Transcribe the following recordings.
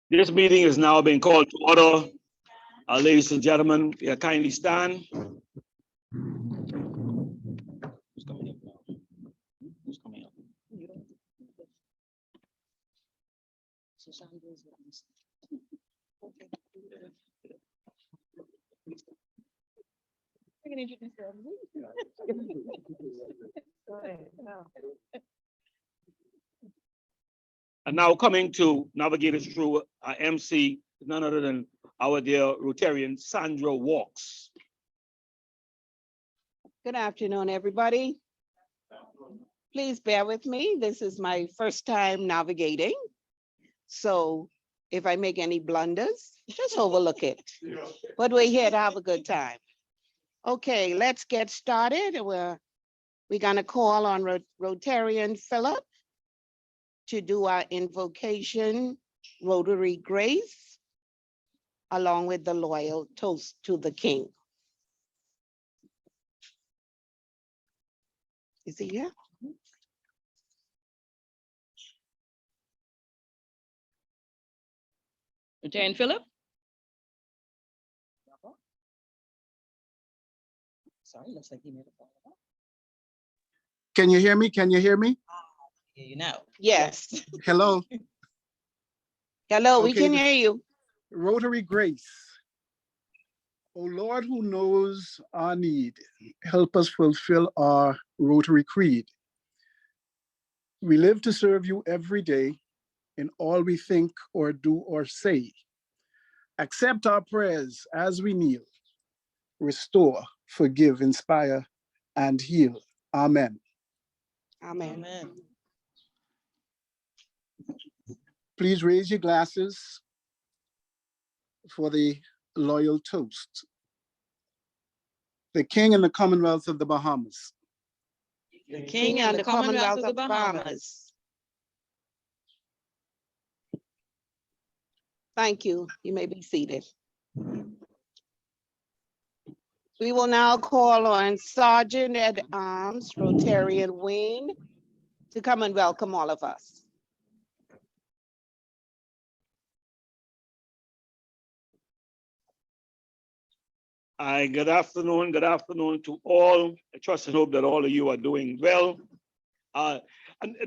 This meeting is now being called to order. Ladies and gentlemen, kindly stand. Who's coming up now? Who's coming up? I can introduce them. And now coming to navigate us through our MC, none other than our dear Rotarian, Sandra Walks. Good afternoon, everybody. Please bear with me. This is my first time navigating. So if I make any blunders, just overlook it. But we're here to have a good time. Okay, let's get started. We're gonna call on Rotarian Philip to do our invocation, Rotary Grace, along with the loyal toast to the King. Is he here? Rotarian Philip? Sorry, looks like he made a phone call. Can you hear me? Can you hear me? Yeah, you know. Yes. Hello, Hello, we Okay, can the- hear you. Rotary Grace. O Lord, who knows our need, help us fulfill our Rotary Creed. We live to serve you every day in all we think or do or say. Accept our prayers as we kneel. Restore, forgive, inspire, and heal. Amen. Amen. Amen. Please raise your glasses for the loyal toast. The King and the Commonwealth of the Bahamas. The King and the Commonwealth of the Bahamas. Thank you. You may be seated. We will now call on Sergeant at Arms Rotarian Wayne to come and welcome all of us. Hi, good afternoon to all. I trust and hope that all of you are doing well. And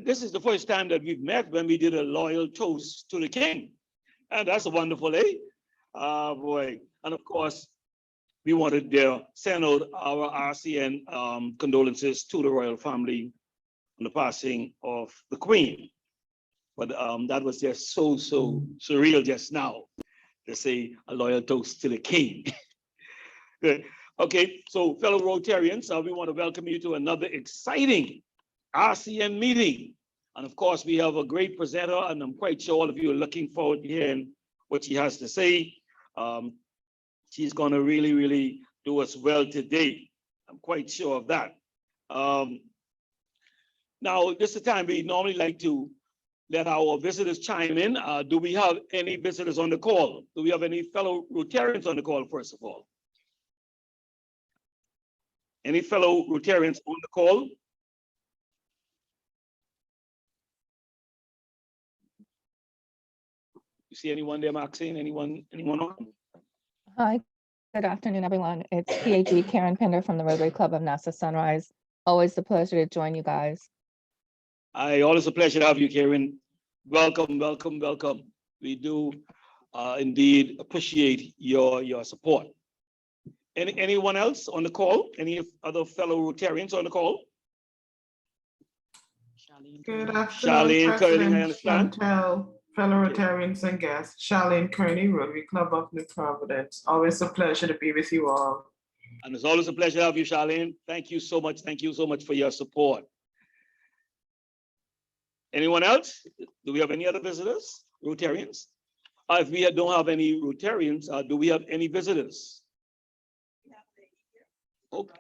this is the first time that we've met when we did a loyal toast to the King. And that's wonderful, eh? Boy. And of course, we wanted to send out our RCN condolences to the royal family on the passing of the Queen. But that was just so surreal just now to say a loyal toast to the King. Good. Okay, so fellow Rotarians, we want to welcome you to another exciting RCN meeting. And of course, we have a great presenter, and I'm quite sure all of you are looking forward to hearing what she has to say. She's going to really do us well today. I'm quite sure of that. Now, this is the time we normally like to let our visitors chime in. Do we have any visitors on the call? Do we have any fellow Rotarians on the call, first of all? Any fellow Rotarians on the call? You see anyone there, Maxine? Anyone on? Hi, good afternoon, everyone. It's PhD Karen Pender from the Rotary Club of Nassau Sunrise. Always a pleasure to join you guys. Always a pleasure to have you, Karen. Welcome. We do indeed appreciate your support. Anyone else on the call? Any other fellow Rotarians on the call? Good afternoon, Charlene Curling, I President understand. Chantel, fellow Rotarians and guests. Charlene Kearney, Rotary Club of New Providence. Always a pleasure to be with you all. And it's always a pleasure to have you, Charlene. Thank you so much. Thank you so much for your support. Anyone else? Do we have any other visitors, Rotarians? If we don't have any Rotarians, do we have any visitors? Okay.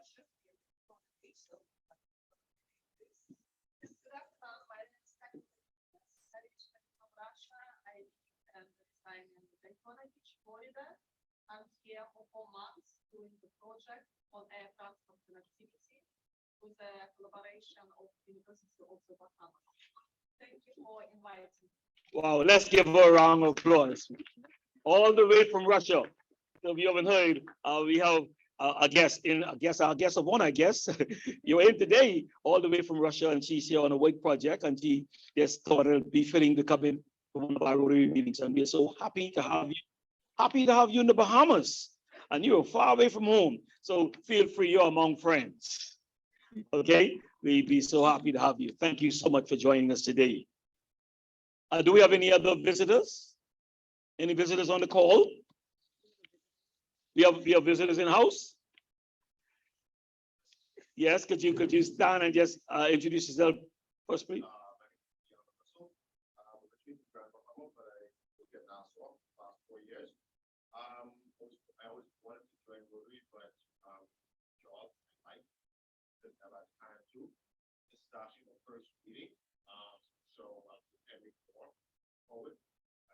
I'm here for 4 months doing the project on air transport connectivity with the collaboration of the University of the Bahamas. Thank you for inviting me. Wow, let's give her a round of applause. All the way from Russia. So if you haven't heard, we have a guest in, our guest of honor, I guess. You're in today, all the way from Russia, and she's here on a work project, and she just thought it'd be fitting to come in to one of our Rotary meetings. And we're so happy to have you in the Bahamas. And you're far away from home. So feel free, you're among friends. Okay? We'd be so happy to have you. Thank you so much for joining us today. Do we have any other visitors? Any visitors on the call? We have visitors in house? Yes, could you stand and just introduce yourself first, please? I always wanted to join Rotary, but job and life didn't have that time to. Just starting the first meeting, so I'm preparing for forward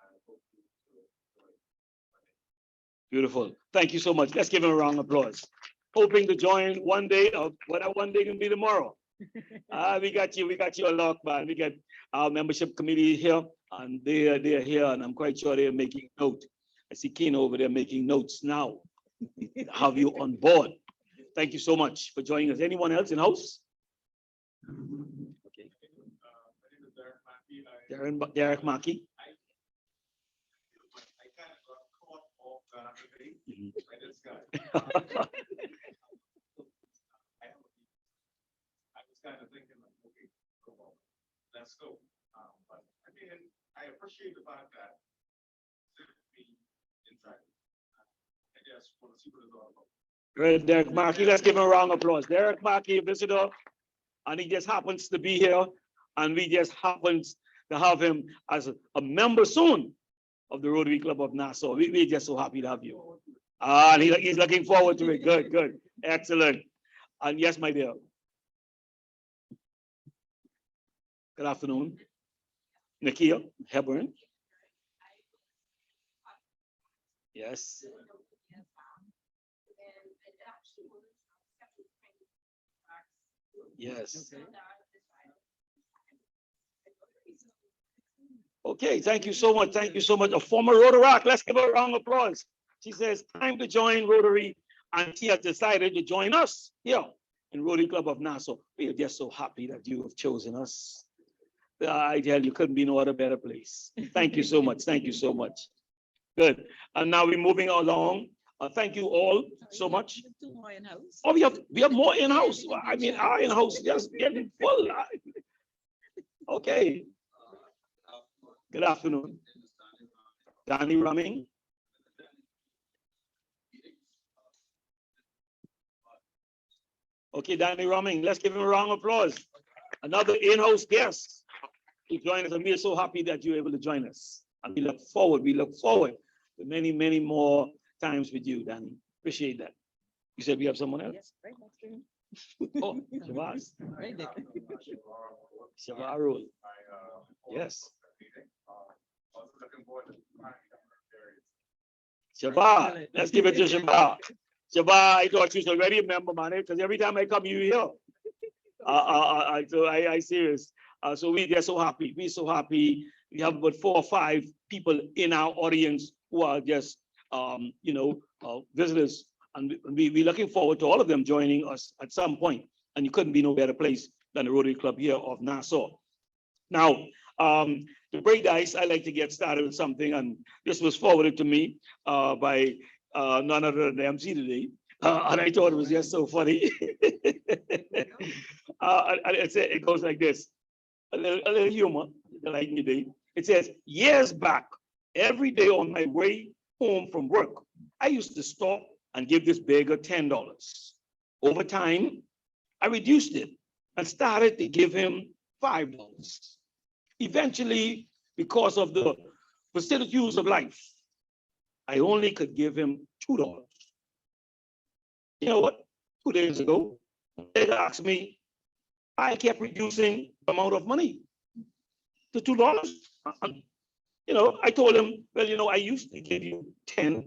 and hope to join. Beautiful. Thank you so much. Let's give him a round of applause. Hoping to join one day, or whatever one day can be tomorrow. We got you a lot, man. We got our membership committee here, and they're here, and I'm quite sure they're making note. I see Keen over there making notes now. Have you on board? Thank you so much for joining us. Anyone else in house? Okay. My name is Derek Mackey. Derek Mackey. I kind of got caught off guard today Mhm. by this guy. I was kind of thinking, like, okay, come on, let's go. But again, I appreciate the fact that me inside. I just want to see what it's all about. Great, Derek Mackey. Let's give him a round of applause. Derek Mackey, a visitor, and he just happens to be here, and we just happens to have him as a member soon of the Rotary Club of Nassau. We're just so happy to have you. And he's looking forward to it. Good, good, excellent. And yes, my dear. Good afternoon. Nakia Hebron. Yes. Yes. Okay, thank you so much. Thank you so much. A former Rotaract. Let's give her a round of applause. She says, time to join Rotary, and she has decided to join us here in Rotary Club of Nassau. We are just so happy that you have chosen us. I tell you, couldn't be no other better place. Thank you so much. Thank you so much. Good. And now we're moving along. Thank you all so much. Oh, we have more in-house. I mean, our in-house just getting full. Okay. Good afternoon. Danny Rumming. Okay, Danny Rumming, let's give him a round of applause. Another in-house guest to join us, and we are so happy that you're able to join us. And we look forward to many, many more times with you, Danny. Appreciate that. You said we have someone else? Yes, right next to him. Oh, Shabazz. Right there. Shavarul. Yes. Shabazz, let's give it to Shabazz. Shabazz, I thought you was already a member, man, because every time I come, you here. So I serious. So we get so happy. We're so happy. We have about 4 or 5 people in our audience who are just, visitors. And we're looking forward to all of them joining us at some point. And you couldn't be no better place than the Rotary Club here of Nassau. Now, to break the ice, I like to get started with something. And this was forwarded to me by none other than the MC today. And I thought it was just so funny. It goes like this, a little humor, like you did. It says, years back, every day on my way home from work, I used to stop and give this beggar $10. Over time, I reduced it and started to give him $5. Eventually, because of the vicissitudes of life, I only could give him $2. You know what? 2 days ago, they asked me, I kept reducing the amount of money to $2. I told him, well, I used to give you $10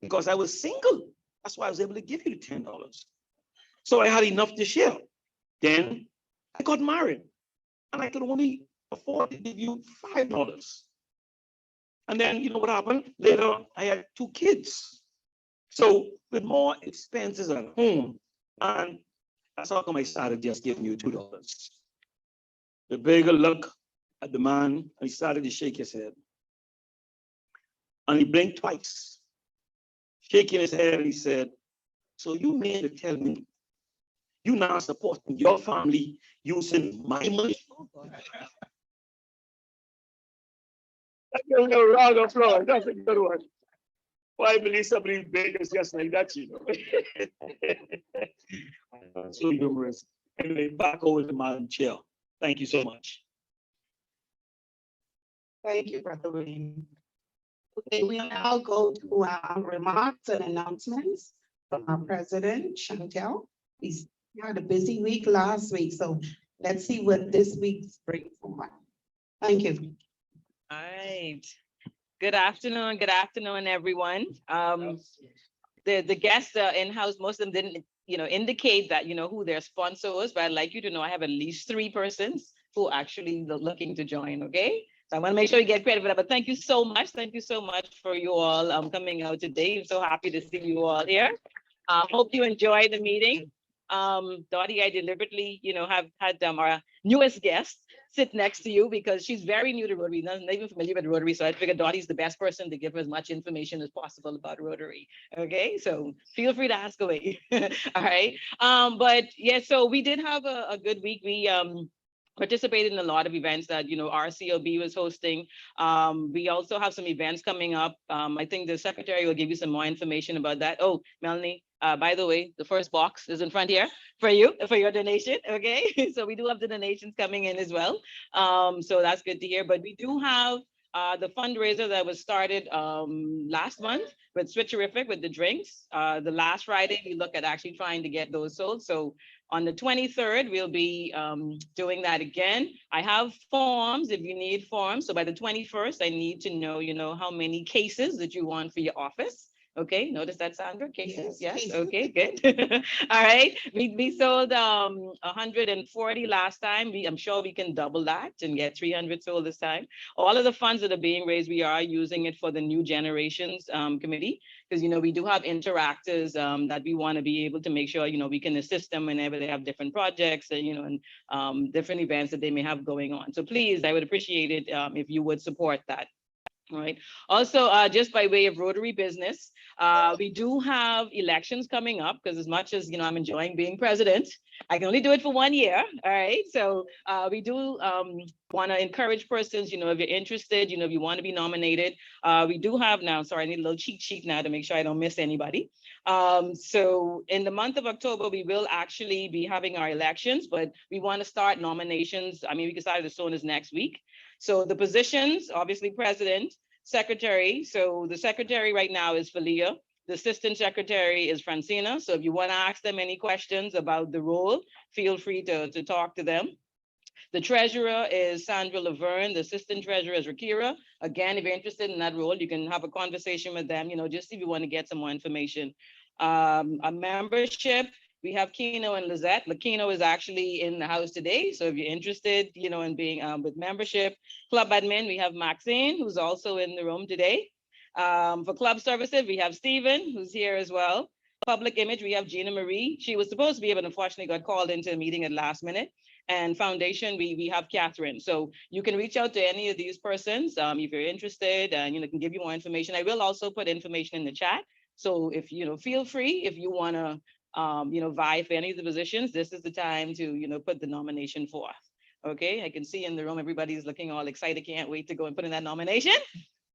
because I was single. That's why I was able to give you $10. So I had enough to share. Then I got married and I could only afford to give you $5. And then you know what happened? Later, I had 2 kids. So with more expenses at home, and that's how come I started just giving you $2. The beggar looked at the man and he started to shake his head. And he blinked twice, shaking his head, and he said, so you mean to tell me you now supporting your family using my money? That's a round of applause. That's a good one. Why believe somebody big is just like that, you know? So humorous. Anyway, back over to Madam Chair. Thank you so much. Thank you, Brother William. Okay, we now go to our remarks and announcements from our president, Chantel. We had a busy week last week, so let's see what this week's brings for. Thank you. All right. Good afternoon, everyone. The guests in-house, most of them didn't, indicate that, who their sponsor was, but I'd like you to know I have at least 3 persons who actually looking to join, okay? So I want to make sure you get credit for that, but thank you so much. Thank you so much for you all coming out today. I'm so happy to see you all here. Hope you enjoy the meeting. Dottie, I deliberately, have had our newest guest sit next to you because she's very new to Rotary, not even familiar with Rotary. So I figured Dottie's the best person to give her as much information as possible about Rotary. Okay, so feel free to ask away. All right. But yeah, so we did have a good week. We participated in a lot of events that RCOB was hosting. We also have some events coming up. I think the secretary will give you some more information about that. Oh, Melanie, by the way, the first box is in front here for you, for your donation. Okay, so we do have the donations coming in as well. So that's good to hear. But we do have the fundraiser that was started last month with Switcherific with the drinks. The last Friday, we look at actually trying to get those sold. So on the 23rd, we'll be doing that again. I have forms if you need forms. So by the 21st, I need to know, how many cases that you want for your office. Okay, notice that, Sandra? Cases, yes. Cases. Okay, good. All right, we sold 140 last time. I'm sure we can double that and get 300 sold this time. All of the funds that are being raised, we are using it for the New Generations Committee, because we do have interactors that we want to be able to make sure we can assist them whenever they have different projects and different events that they may have going on. So please, I would appreciate it if you would support that. All right. Also, just by way of Rotary business, we do have elections coming up because as much as I'm enjoying being president, I can only do it for 1 year. All right. So we do want to encourage persons, if you're interested, if you want to be nominated, we do have now. Sorry, I need a little cheat sheet now to make sure I don't miss anybody. So in the month of October, we will actually be having our elections, but we want to start nominations. I mean, we can start as soon as next week. So the positions, obviously president, secretary. So the secretary right now is Falia. The assistant secretary is Francina. So if you want to ask them any questions about the role, feel free to talk to them. The treasurer is Sandra Laverne. The assistant treasurer is Rakira. Again, if you're interested in that role, you can have a conversation with them, just if you want to get some more information. A membership, we have Kino and Lizette. Lakino is actually in the house today. So if you're interested, in being with membership. Club admin, we have Maxine, who's also in the room today. For club services, we have Stephen, who's here as well. Public image, we have Gina Marie. She was supposed to be, but unfortunately got called into a meeting at last minute. And foundation, we have Catherine. So you can reach out to any of these persons if you're interested, and can give you more information. I will also put information in the chat. So if feel free if you want to vie for any of the positions, this is the time to put the nomination forth. Okay, I can see in the room everybody's looking all excited, can't wait to go and put in that nomination.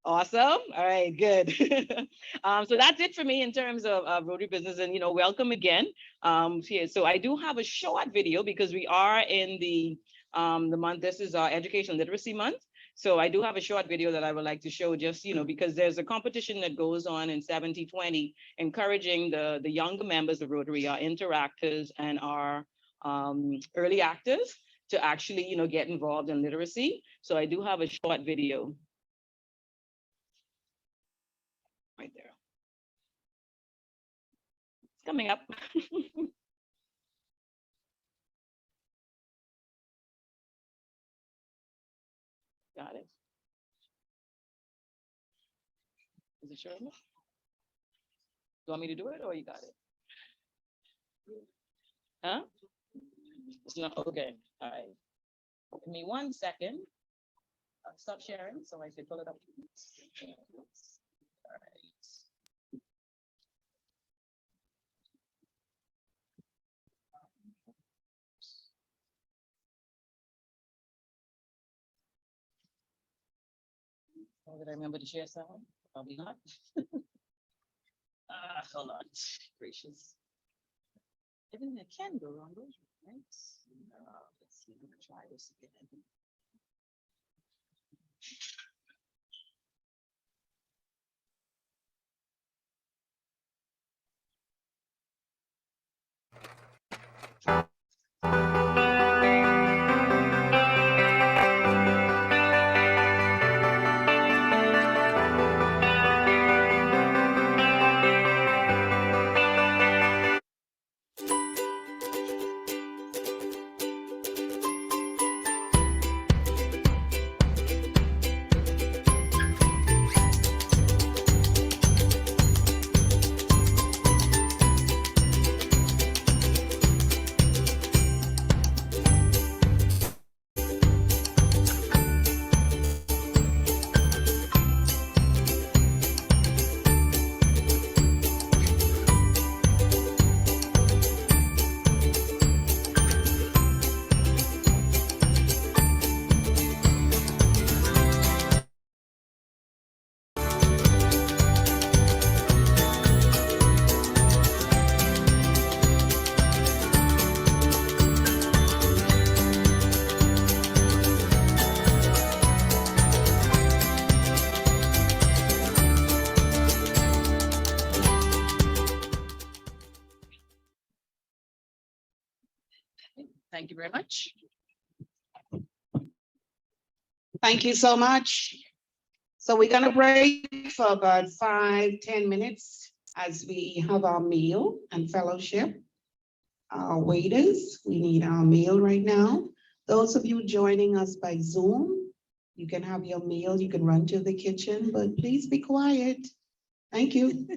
Awesome. All right, good. So that's it for me in terms of Rotary business, and welcome again. So I do have a short video because we are in the month. This is our Education Literacy Month. So I do have a short video that I would like to show, just because there's a competition that goes on in 7020, encouraging the younger members of Rotary, our interactors and our early actors, to actually get involved in literacy. So I do have a short video right there. It's coming up. Is it showing? You want me to do it or you got it? Huh? It's not, okay, all right. Give me 1 second. I'll stop sharing so I can pull it up. All right. Oh, did I remember to share something? Probably not. Hold on, gracious. Everything that can go wrong goes wrong, right? Let's see, I'm gonna try this again. Thank you very much. Thank you so much. So we're gonna break for about 5-10 minutes as we have our meal and fellowship. Our waiters, we need our meal right now. Those of you joining us by Zoom, you can have your meal, you can run to the kitchen, but please be quiet. Thank you.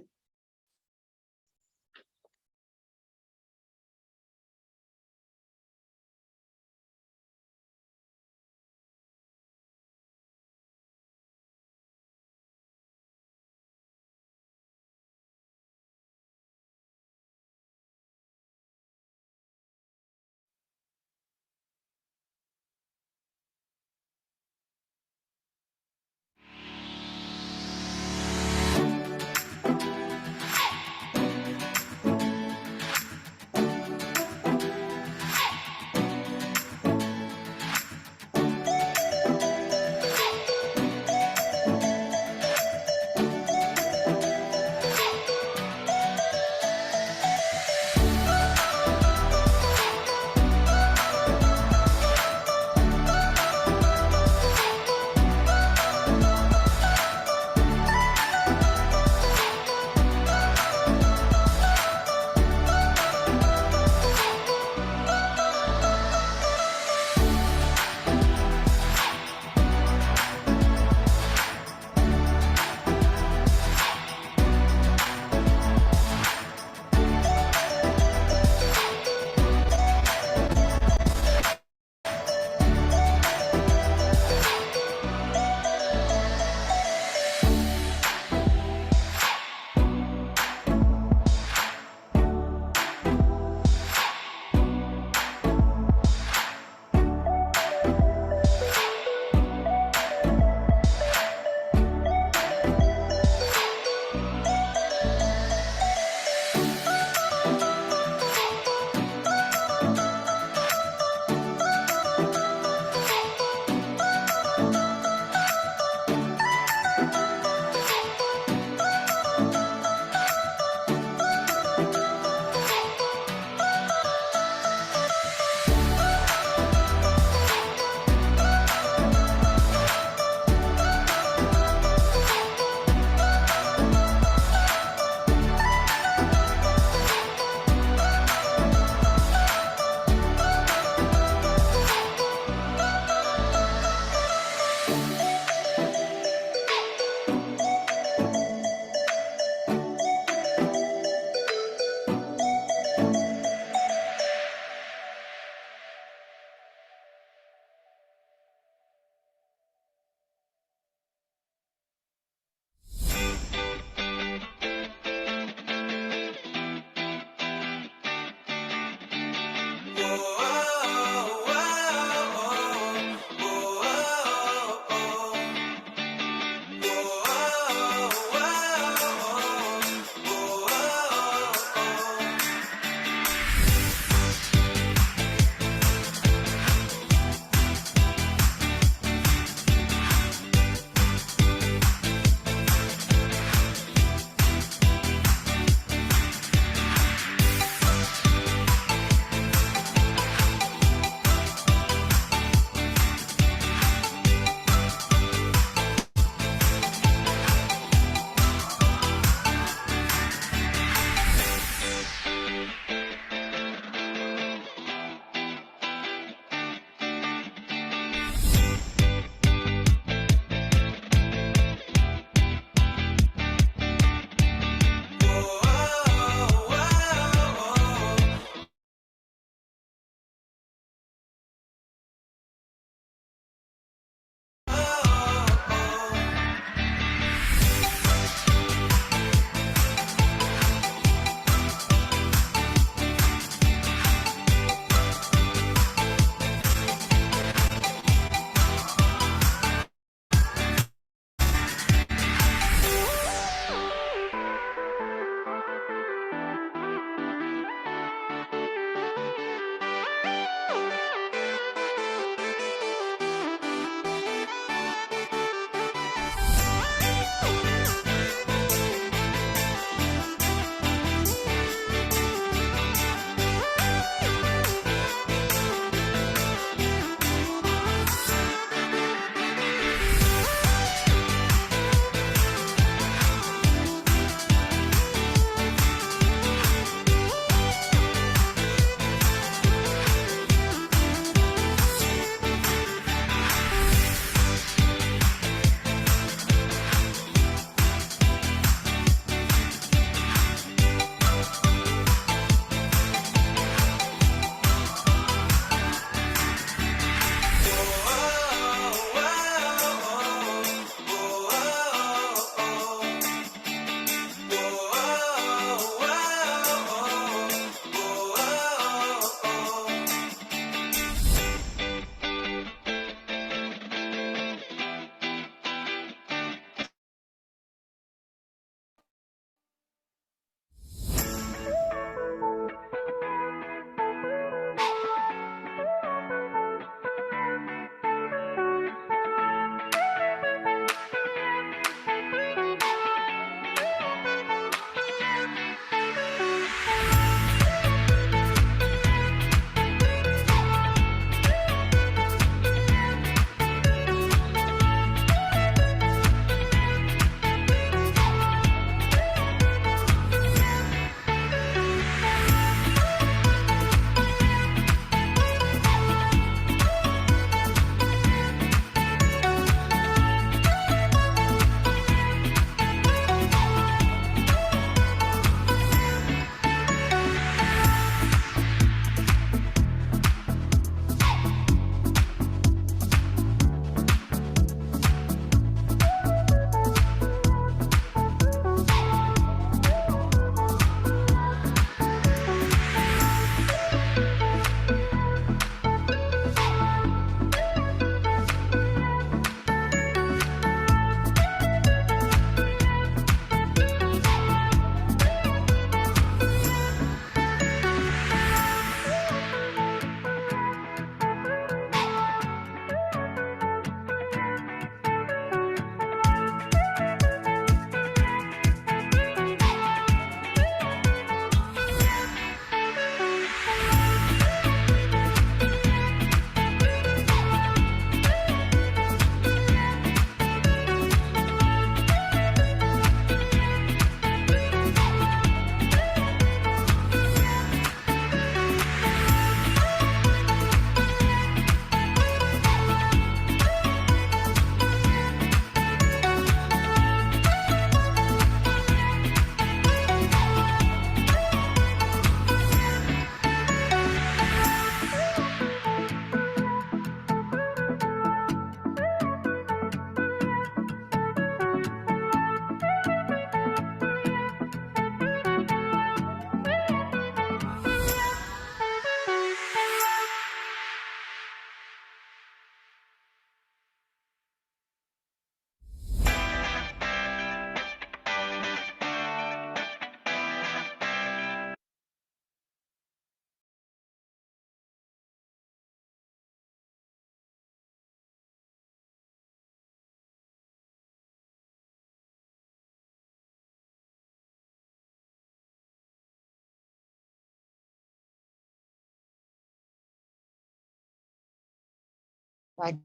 by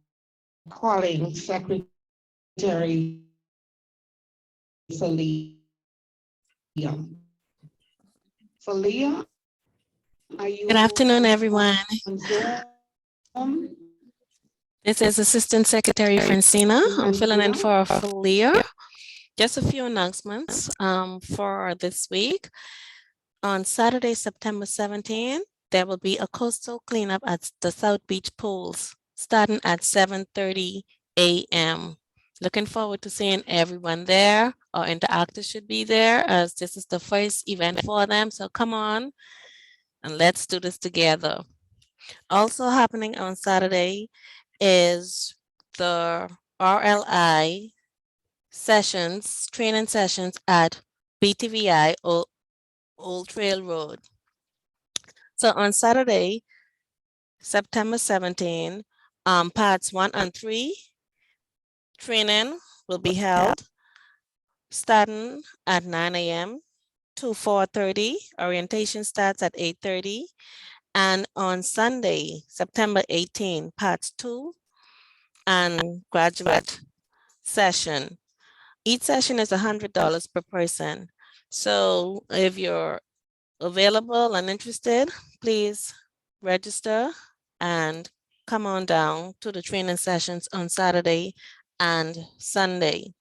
calling Secretary Falia. Falia, are Good you afternoon, everyone. on Zoom? This is Assistant Secretary Francina. I'm filling in Francina? for Falia. Just a few announcements for this week. On Saturday, September 17th, there will be a coastal cleanup at the South Beach pools starting at 7:30 a.m. Looking forward to seeing everyone there. Our interactors should be there as this is the first event for them. So come on and let's do this together. Also happening on Saturday is the RLI sessions, training sessions at BTVI Old Trail Road. So on Saturday, September 17, parts 1 and 3 training will be held starting at 9 a.m. to 4:30. Orientation starts at 8:30. And on Sunday, September 18, parts 2 and graduate session. Each session is $100 per person. So if you're available and interested, please register and come on down to the training sessions on Saturday and Sunday.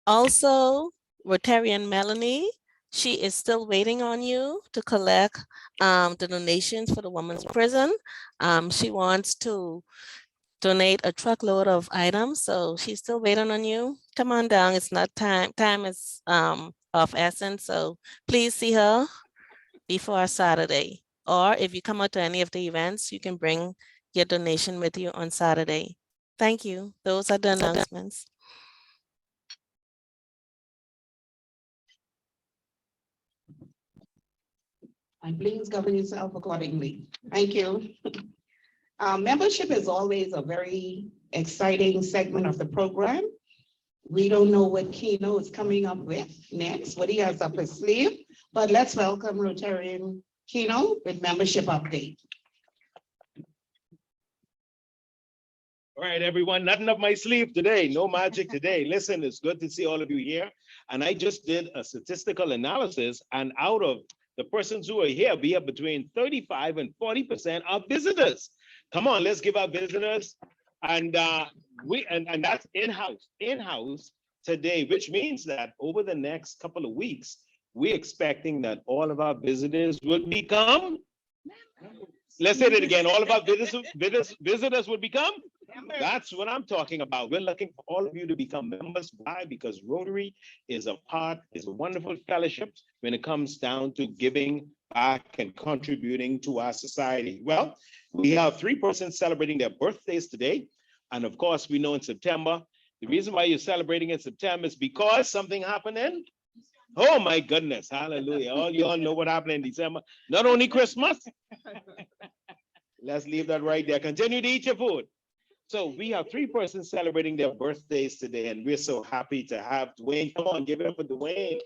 Also, Rotarian Melanie, she is still waiting on you to collect the donations for the women's prison. She wants to donate a truckload of items, so she's still waiting on you. Come on down. It's not time. Time is of essence, so please see her before Saturday. Or if you come out to any of the events, you can bring your donation with you on Saturday. Thank you. Those are the announcements. And please govern yourself accordingly. Thank you. Membership is always a very exciting segment of the program. We don't know what Keno is coming up with next, what he has up his sleeve, but let's welcome Rotarian Keno with membership update. All right, everyone, nothing up my sleeve today, no magic today. Listen, it's good to see all of you here. And I just did a statistical analysis, and out of the persons who are here, we have between 35 and 40% are visitors. Come on, let's give our visitors. And and that's in-house today, which means that over the next couple of weeks, we're expecting that all of our visitors will become. Let's say that again. All of our visitors will become. That's what I'm talking about. We're looking for all of you to become members. Why? Because Rotary is a wonderful fellowship when it comes down to giving back and contributing to our society. Well, we have 3 persons celebrating their birthdays today. And of course, we know in September, the reason why you're celebrating in September is because something happened in. Oh my goodness, hallelujah. All y'all know what happened in December. Not only Christmas. Let's leave that right there. Continue to eat your food. So we have 3 persons celebrating their birthdays today, and we're so happy to have Dwayne. Come on, give it up for Dwayne.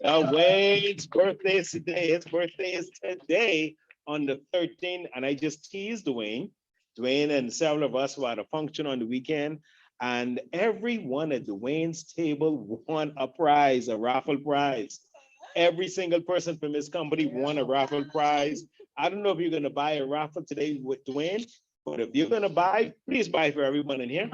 Dwayne's birthday is today. His birthday is today on the 13th, and I just teased Dwayne. Dwayne and several of us were at a function on the weekend, and everyone at Dwayne's table won a prize, a raffle prize. Every single person from his company won a raffle prize. I don't know if you're going to buy a raffle today with Dwayne, but if you're going to buy, please buy for everyone in here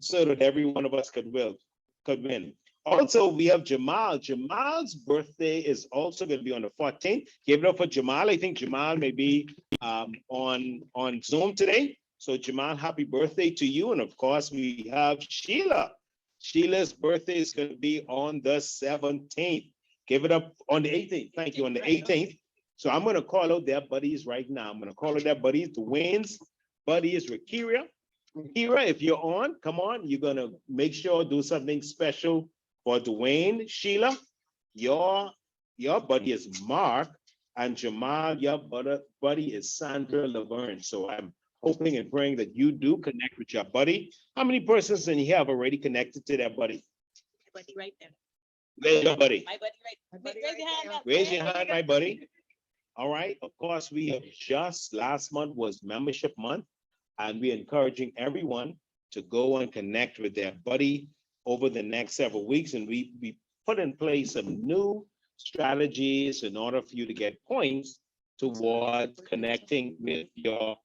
so that every one of us could win. Also, we have Jamal. Jamal's birthday is also going to be on the 14th. Give it up for Jamal. I think Jamal may be on Zoom today. So Jamal, happy birthday to you. And of course, we have Sheila. Sheila's birthday is going to be on the 17th. Give it up on the 18th. Thank you, on the 18th. So I'm going to call out their buddies right now. I'm going to call out their buddies. Dwayne's buddy is Rakira. Rakira, if you're on, come on. You're going to make sure do something special for Dwayne. Sheila, your buddy is Mark. And Jamal, your buddy is Sandra Laverne. So I'm hoping and praying that you do connect with your buddy. How many persons in here have already connected to their buddy? My buddy right there. Where's your buddy? My buddy right there. Raise your hand up. Raise your hand, my buddy. All right. Of course, we have just last month was membership month. And we're encouraging everyone to go and connect with their buddy over the next several weeks. And we put in place some new strategies in order for you to get points towards connecting with your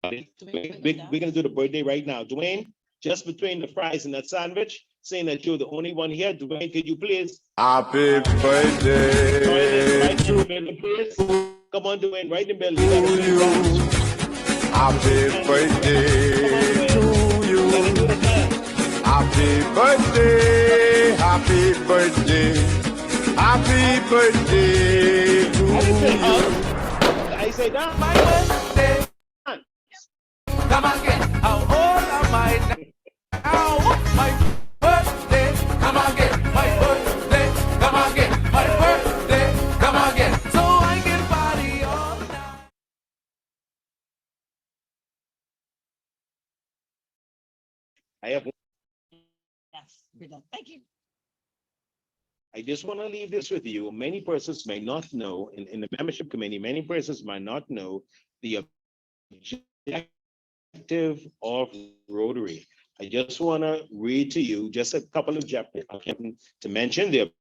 buddy. We're gonna do the birthday right now. Dwayne, just between the fries and that sandwich, saying that you're the only one here. Dwayne, could you please? Happy birthday Right in the middle, please. Come on, Dwayne, right in the middle. You gotta do it right. Happy birthday to you. Gotta do it now. Happy birthday, happy birthday, happy birthday to you. I say that my birthday. Come again, how old am I now? My birthday, come again, my birthday, come again, my birthday, come again. So I can party all night. I have. Yes, we're done. Thank you. I just want to leave this with you. Many persons may not know, in the membership committee, many persons might not know the objective of Rotary. I just want to read to you just a couple of objectives to mention. The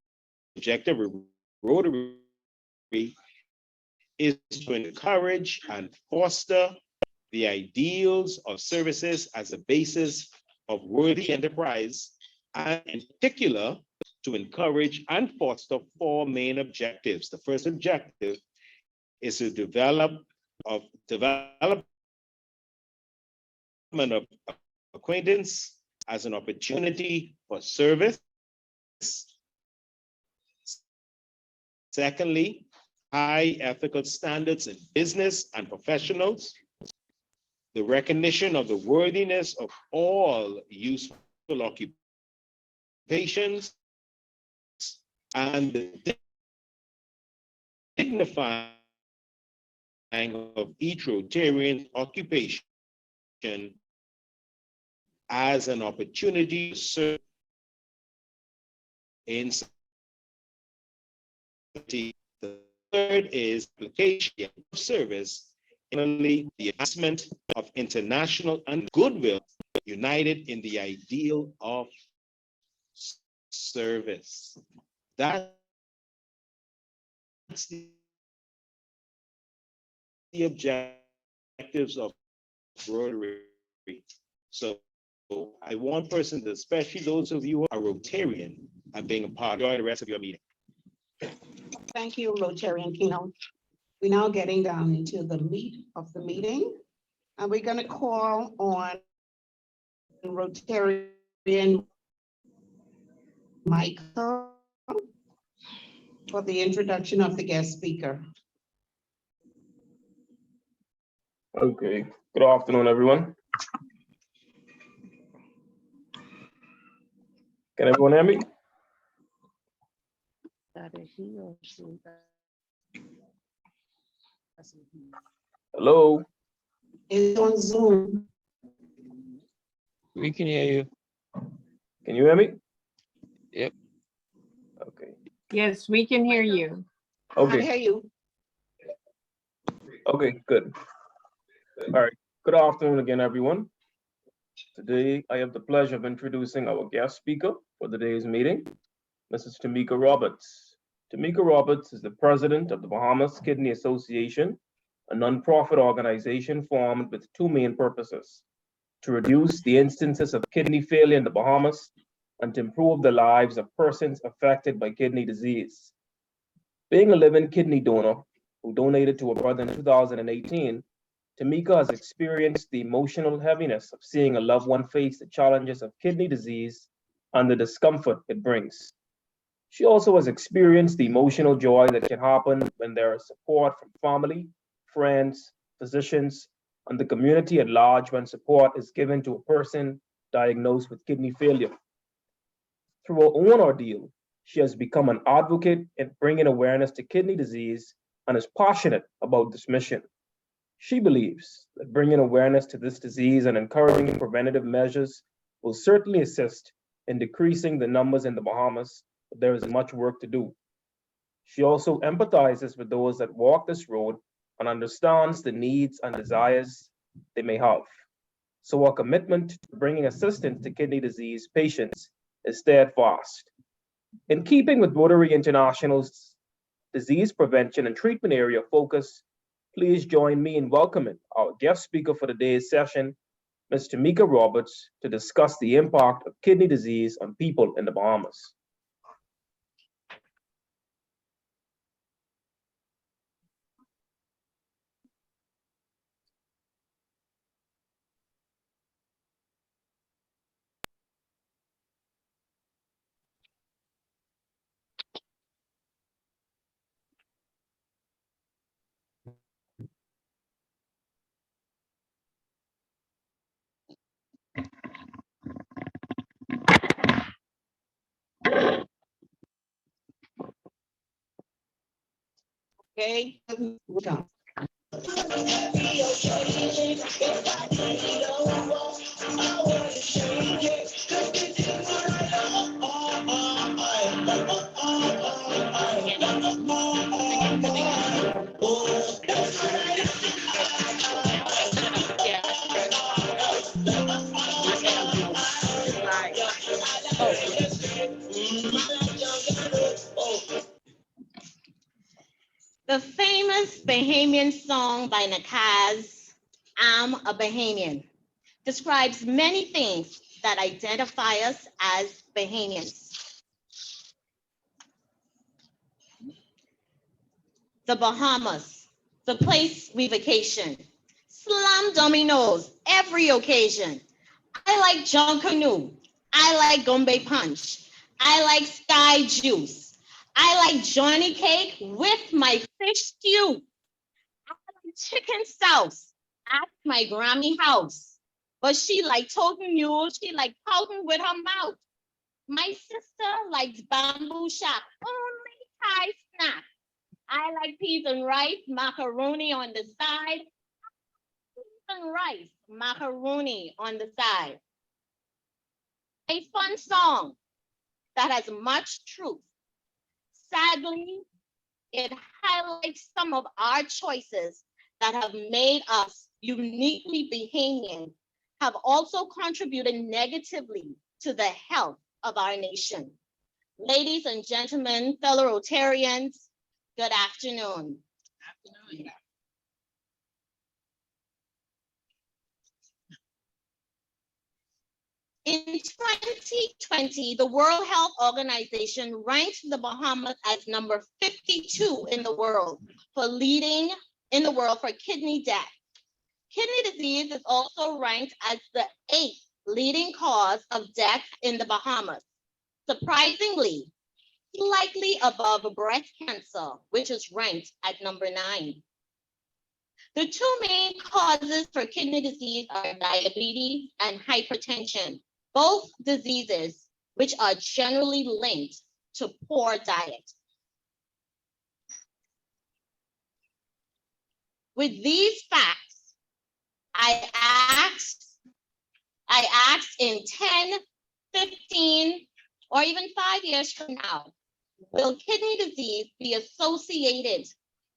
objective of Rotary is to encourage and foster the ideals of services as a basis of worthy enterprise, and in particular, to encourage and foster four main objectives. The first objective is to development of acquaintance as an opportunity for service. Secondly, high ethical standards in business and professionals. The recognition of the worthiness of all useful occupations and the dignifying of each Rotarian occupation as an opportunity to serve in society. The third is application of service, namely the advancement of international and goodwill united in the ideal of service. That's the objectives of Rotary. So I want persons, especially those of you who are Rotarian, and being a part, enjoy the rest of your meeting. Thank you, Rotarian Keno. We're now getting down into the meat of the meeting. And we're gonna call on Rotarian Michael for the introduction of the guest speaker. Okay, good afternoon, everyone. Can everyone hear me? Hello? It's on Zoom. We can hear you. Can you hear me? Yep. Okay. Yes, we can hear you. I Okay. hear you. Okay, good. All right. Good afternoon again, everyone. Today, I have the pleasure of introducing our guest speaker for today's meeting, Mrs. Tamika Roberts. Tamika Roberts is the president of the Bahamas Kidney Association, a nonprofit organization formed with two main purposes: to reduce the instances of kidney failure in the Bahamas and to improve the lives of persons affected by kidney disease. Being a living kidney donor who donated to a brother in 2018, Tamika has experienced the emotional heaviness of seeing a loved one face the challenges of kidney disease and the discomfort it brings. She also has experienced the emotional joy that can happen when there is support from family, friends, physicians, and the community at large when support is given to a person diagnosed with kidney failure. Through her own ordeal, she has become an advocate in bringing awareness to kidney disease and is passionate about this mission. She believes that bringing awareness to this disease and encouraging preventative measures will certainly assist in decreasing the numbers in the Bahamas, but there is much work to do. She also empathizes with those that walk this road and understands the needs and desires they may have. so our commitment to bringing assistance to kidney disease patients is steadfast. In keeping with Rotary International's disease prevention and treatment area focus, please join me in welcoming our guest speaker for today's session, Ms. Tamika Roberts, to discuss the impact of kidney disease on people in the Bahamas. Okay. The famous Bahamian song by Nakaz, I'm a Bahamian, describes many things that identify us as Bahamians. The Bahamas, the place we vacation, slum dominoes every occasion. I like John Canoe, I like Gombe Punch, I like Sky Juice, I like Johnny Cake with my fish stew. I like chicken sauce at my Grammy house. But she like toting mule, she like pouting with her mouth. My sister likes bamboo shack, only Thai snack. I like peas and rice, macaroni on the side. Peas and rice, macaroni on the side. A fun song that has much truth. Sadly, it highlights some of our choices that have made us uniquely Bahamian, have also contributed negatively to the health of our nation. Ladies and gentlemen, fellow Rotarians, good afternoon. In 2020, the World Health Organization ranked the Bahamas as number 52 in the world for leading in the world for kidney death. Kidney disease is also ranked as the 8th leading cause of death in the Bahamas. Surprisingly, slightly above breast cancer, which is ranked at number 9. The two main causes for kidney disease are diabetes and hypertension, both diseases which are generally linked to poor diet. With these facts, I asked in 10, 15, or even 5 years from now, will kidney disease be associated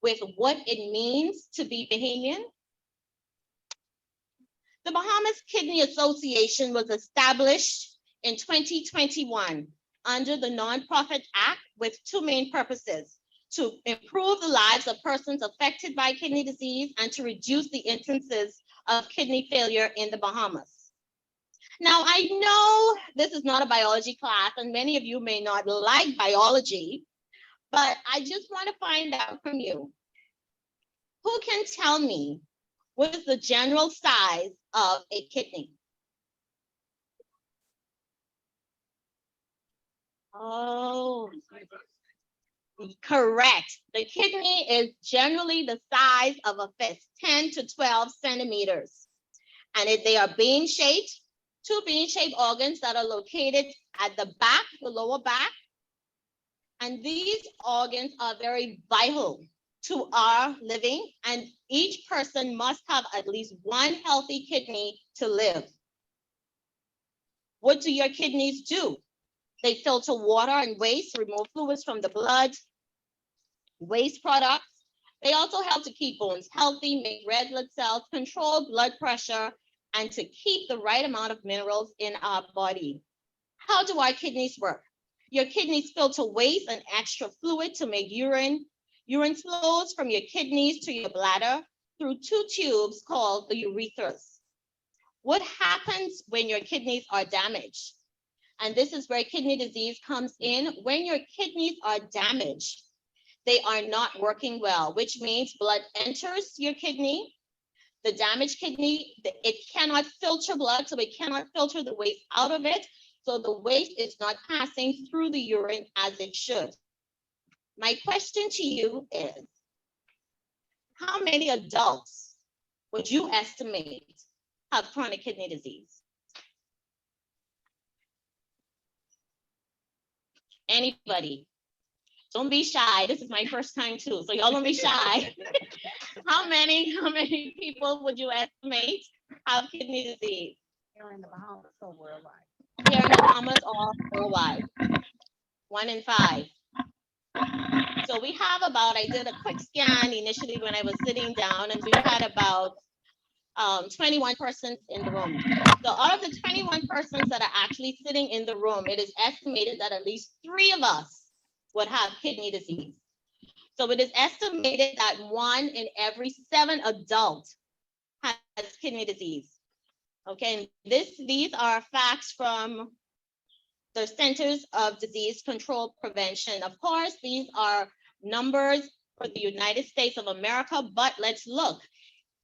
with what it means to be Bahamian? The Bahamas Kidney Association was established in 2021 under the Nonprofit Act with two main purposes: to improve the lives of persons affected by kidney disease and to reduce the instances of kidney failure in the Bahamas. Now, I know this is not a biology class and many of you may not like biology, but I just want to find out from you, who can tell me what is the general size of a kidney? Oh, correct. The kidney is generally the size of a fist, 10 to 12 centimeters. And they are bean-shaped, two bean-shaped organs that are located at the back, the lower back. And these organs are very vital to our living, and each person must have at least one healthy kidney to live. What do your kidneys do? They filter water and waste, remove fluids from the blood, waste products. They also help to keep bones healthy, make red blood cells, control blood pressure, and to keep the right amount of minerals in our body. How do our kidneys work? Your kidneys filter waste and extra fluid to make urine. Urine flows from your kidneys to your bladder through two tubes called the urethras. What happens when your kidneys are damaged? And this is where kidney disease comes in. When your kidneys are damaged, they are not working well, which means blood enters your kidney. The damaged kidney, it cannot filter blood, so it cannot filter the waste out of it. So the waste is not passing through the urine as it should. My question to you is, how many adults would you estimate have chronic kidney disease? Anybody? Don't be shy. This is my first time too, so y'all don't be shy. How many people would you estimate have kidney disease? Here in the Bahamas or worldwide? Here in the Bahamas or worldwide? 1 in 5. So we have about, I did a quick scan initially when I was sitting down, and we had about 21 persons in the room. So out of the 21 persons that are actually sitting in the room, it is estimated that at least 3 of us would have kidney disease. So it is estimated that 1 in every 7 adults has kidney disease. Okay, and these are facts from the Centers of Disease Control Prevention. Of course, these are numbers for the United States of America, but let's look.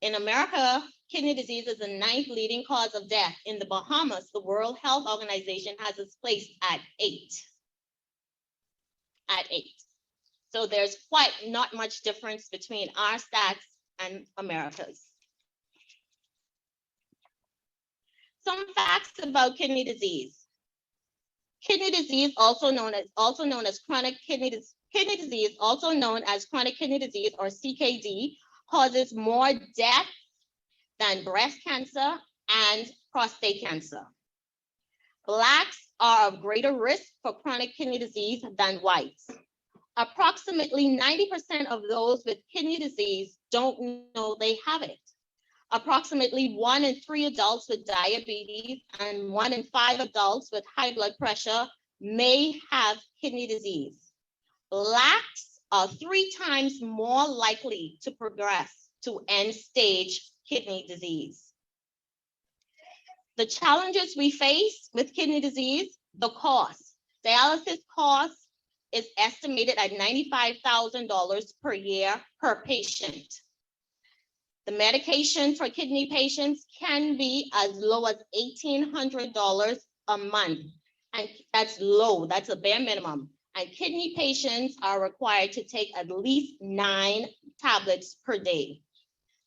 In America, kidney disease is the 9th leading cause of death. In the Bahamas, the World Health Organization has us placed at 8. At 8. So there's quite not much difference between our stats and America's. Some facts about kidney disease. Kidney disease, also known as chronic kidney disease, also known as chronic kidney disease or CKD, causes more death than breast cancer and prostate cancer. Blacks are of greater risk for chronic kidney disease than whites. Approximately 90% of those with kidney disease don't know they have it. Approximately 1 in 3 adults with diabetes and 1 in 5 adults with high blood pressure may have kidney disease. Blacks are 3 times more likely to progress to end-stage kidney disease. The challenges we face with kidney disease, the cost. Dialysis cost is estimated at $95,000 per year per patient. The medication for kidney patients can be as low as $1,800 a month. And that's low, that's a bare minimum. And kidney patients are required to take at least 9 tablets per day.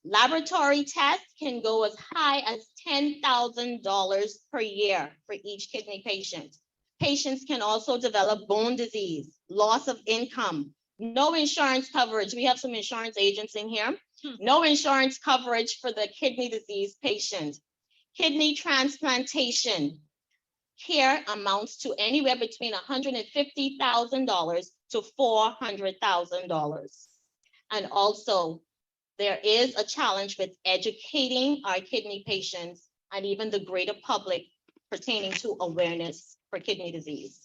Laboratory tests can go as high as $10,000 per year for each kidney patient. Patients can also develop bone disease, loss of income, no insurance coverage. We have some insurance agents in here. No insurance coverage for the kidney disease patient. Kidney transplantation care amounts to anywhere between $150,000 to $400,000. And also, there is a challenge with educating our kidney patients and even the greater public pertaining to awareness for kidney disease.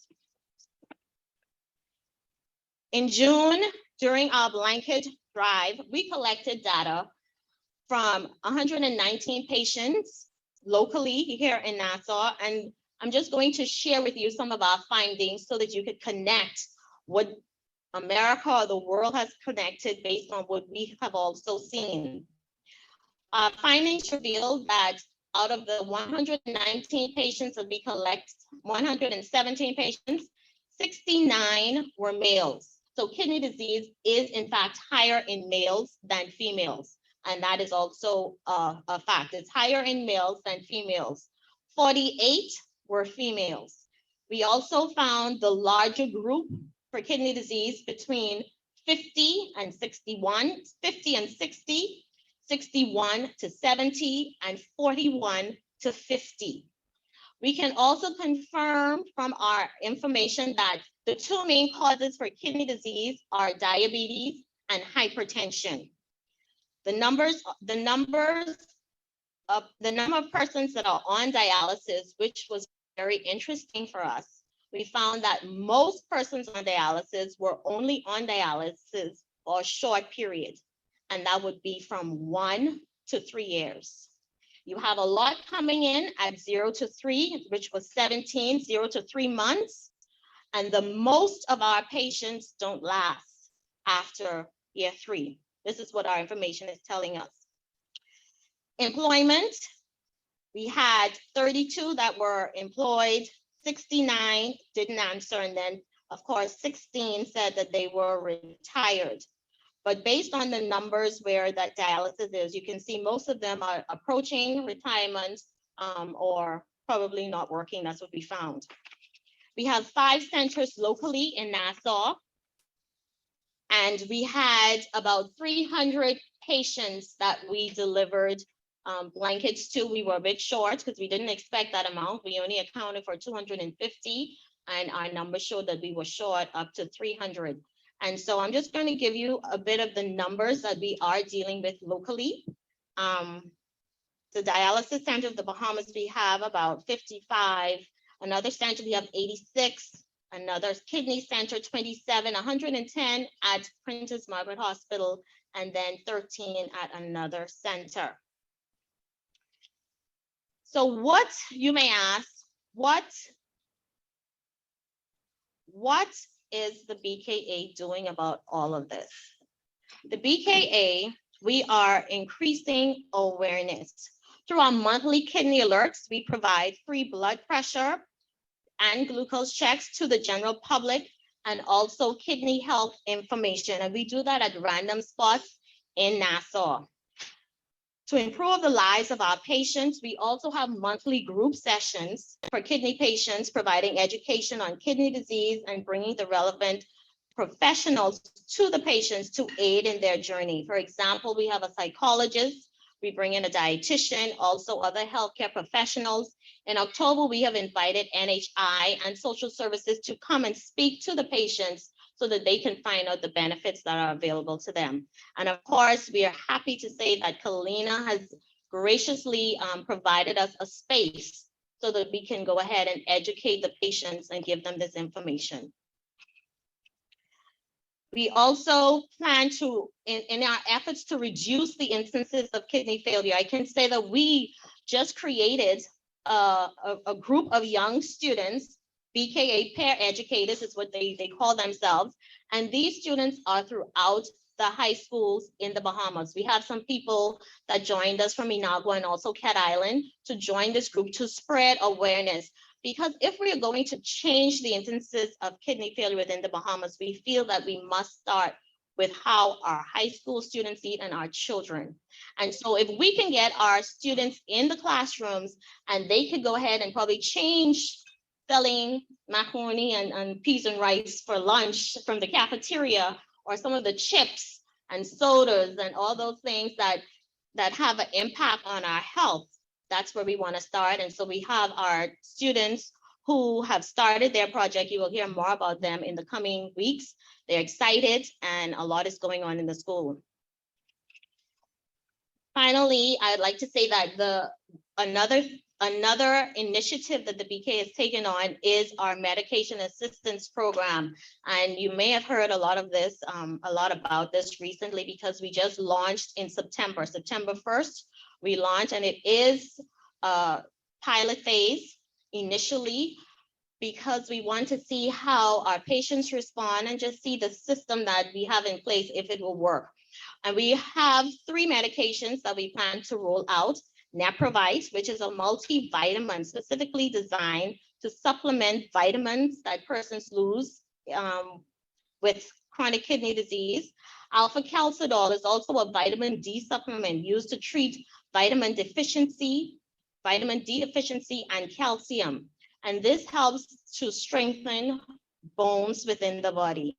In June, during our blanket drive, we collected data from 119 patients locally here in Nassau, and I'm just going to share with you some of our findings so that you could connect what America or the world has connected based on what we have also seen. Our findings revealed that out of the 119 patients that we collect, 117 patients, 69 were males. So kidney disease is in fact higher in males than females. And that is also a fact. It's higher in males than females. 48 were females. We also found the larger group for kidney disease between 50 and 61, 50 and 60, 61 to 70, and 41 to 50. We can also confirm from our information that the 2 main causes for kidney disease are diabetes and hypertension. The numbers the number of persons that are on dialysis, which was very interesting for us. We found that most persons on dialysis were only on dialysis for a short period, and that would be from 1 to 3 years. You have a lot coming in at 0 to 3, which was 17, 0 to 3 months. And the most of our patients don't last after year 3. This is what our information is telling us. Employment, we had 32 that were employed, 69 didn't answer, and then of course 16 said that they were retired. But based on the numbers where that dialysis is, you can see most of them are approaching retirement or probably not working. That's what we found. We have 5 centers locally in Nassau, and we had about 300 patients that we delivered blankets to. We were a bit short because we didn't expect that amount. We only accounted for 250, and our numbers showed that we were short up to 300. And so I'm just going to give you a bit of the numbers that we are dealing with locally. The dialysis center of the Bahamas, we have about 55. Another center, we have 86. Another kidney center, 27, 110 at Princess Margaret Hospital, and then 13 at another center. So what, you may ask, what is the BKA doing about all of this? The BKA, we are increasing awareness. Through our monthly kidney alerts, we provide free blood pressure and glucose checks to the general public, and also kidney health information. And we do that at random spots in Nassau. To improve the lives of our patients, we also have monthly group sessions for kidney patients, providing education on kidney disease and bringing the relevant professionals to the patients to aid in their journey. For example, we have a psychologist, we bring in a dietitian, also other healthcare professionals. In October, we have invited NHI and social services to come and speak to the patients so that they can find out the benefits that are available to them. And of course, we are happy to say that Kalina has graciously provided us a space so that we can go ahead and educate the patients and give them this information. We also plan to, in our efforts to reduce the instances of kidney failure, I can say that we just created a group of young students, BKA peer educators is what they call themselves. And these students are throughout the high schools in the Bahamas. We have some people that joined us from Inagua and also Cat Island to join this group to spread awareness. Because if we are going to change the instances of kidney failure within the Bahamas, we feel that we must start with how our high school students eat and our children. And so if we can get our students in the classrooms and they could go ahead and probably change selling macaroni and peas and rice for lunch from the cafeteria, or some of the chips and sodas and all those things that have an impact on our health, that's where we want to start. And so we have our students who have started their project. You will hear more about them in the coming weeks. They're excited and a lot is going on in the school. Finally, I'd like to say that another initiative that the BK has taken on is our medication assistance program. And you may have heard a lot about this recently because we just launched in September 1st, we launched, and it is a pilot phase initially because we want to see how our patients respond and just see the system that we have in place if it will work. And we have 3 medications that we plan to roll out. Neprovite, which is a multivitamin specifically designed to supplement vitamins that persons lose with chronic kidney disease. Alpha calcidol is also a vitamin D supplement used to treat vitamin D deficiency and calcium. And this helps to strengthen bones within the body.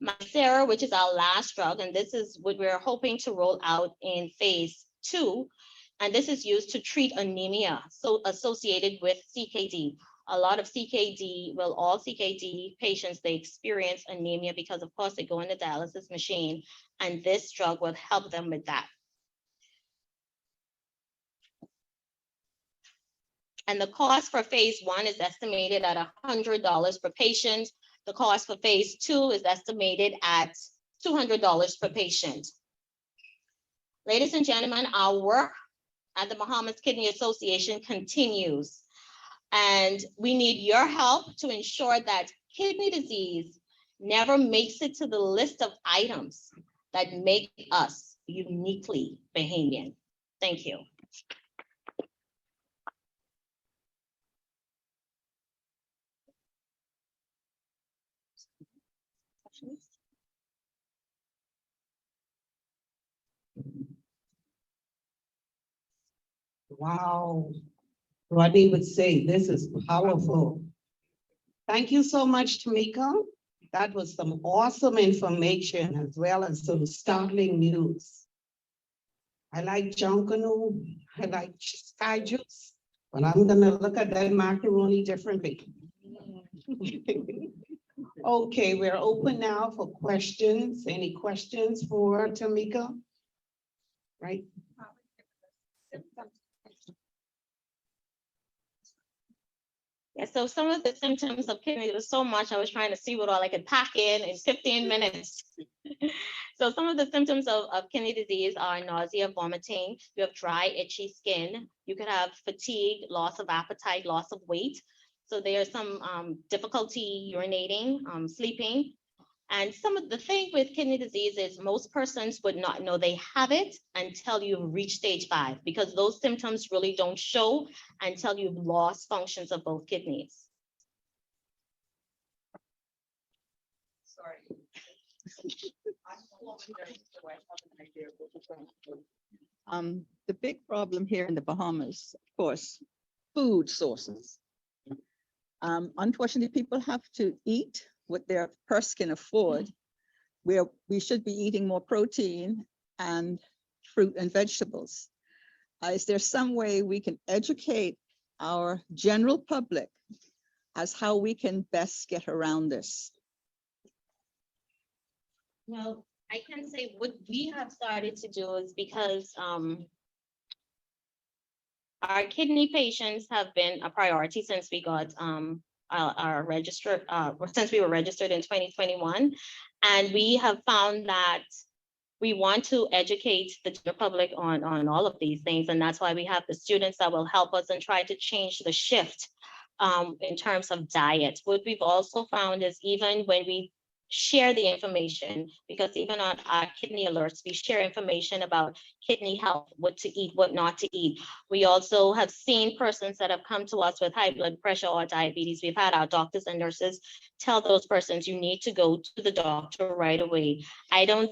Mycera, which is our last drug, and this is what we're hoping to roll out in phase 2. And this is used to treat anemia associated with CKD. A lot of CKD, well, all CKD patients, they experience anemia because of course they go in the dialysis machine, and this drug will help them with that. And the cost for phase 1 is estimated at $100 per patient. The cost for phase 2 is estimated at $200 per patient. Ladies and gentlemen, our work at the Bahamas Kidney Association continues. And we need your help to ensure that kidney disease never makes it to the list of items that make us uniquely Bahamian. Thank you. Wow. Rodney would say, this is powerful. Thank you so much, Tamika. That was some awesome information as well as some startling news. I like Jonkanu, I like sky juice, but I'm gonna look at that macaroni differently. Okay, we're open now for questions. Any questions for Tamika? Right? Yeah, so some of the symptoms of kidney, there was so much, I was trying to see what all I could pack in 15 minutes. So some of the symptoms of kidney disease are nausea, vomiting, you have dry, itchy skin, you could have fatigue, loss of appetite, loss of weight. So there's some difficulty urinating, sleeping. And some of the thing with kidney disease is most persons would not know they have it until you've reached stage 5, because those symptoms really don't show until you've lost functions of both kidneys. Sorry. The big problem here in the Bahamas, of course, food sources. Unfortunately, people have to eat what their purse can afford, where we should be eating more protein and fruit and vegetables. Is there some way we can educate our general public as how we can best get around this? Well, I can say what we have started to do is because our kidney patients have been a priority since we got our registered, since we were registered in 2021. And we have found that we want to educate the general public on all of these things. And that's why we have the students that will help us and try to change the shift in terms of diet. What we've also found is even when we share the information, because even on our kidney alerts, we share information about kidney health, what to eat, what not to eat. We also have seen persons that have come to us with high blood pressure or diabetes. We've had our doctors and nurses tell those persons, you need to go to the doctor right away. I don't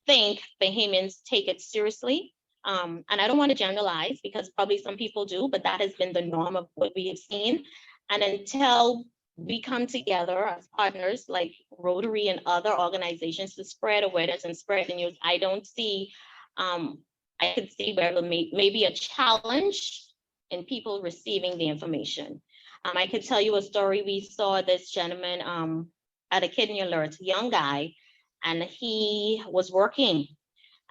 think Bahamians take it seriously. And I don't want to generalize because probably some people do, but that has been the norm of what we have seen. And until we come together as partners like Rotary and other organizations to spread awareness and spread the news, I don't see, I could see where it may be a challenge in people receiving the information. I could tell you a story. We saw this gentleman at a kidney alert, young guy, and he was working.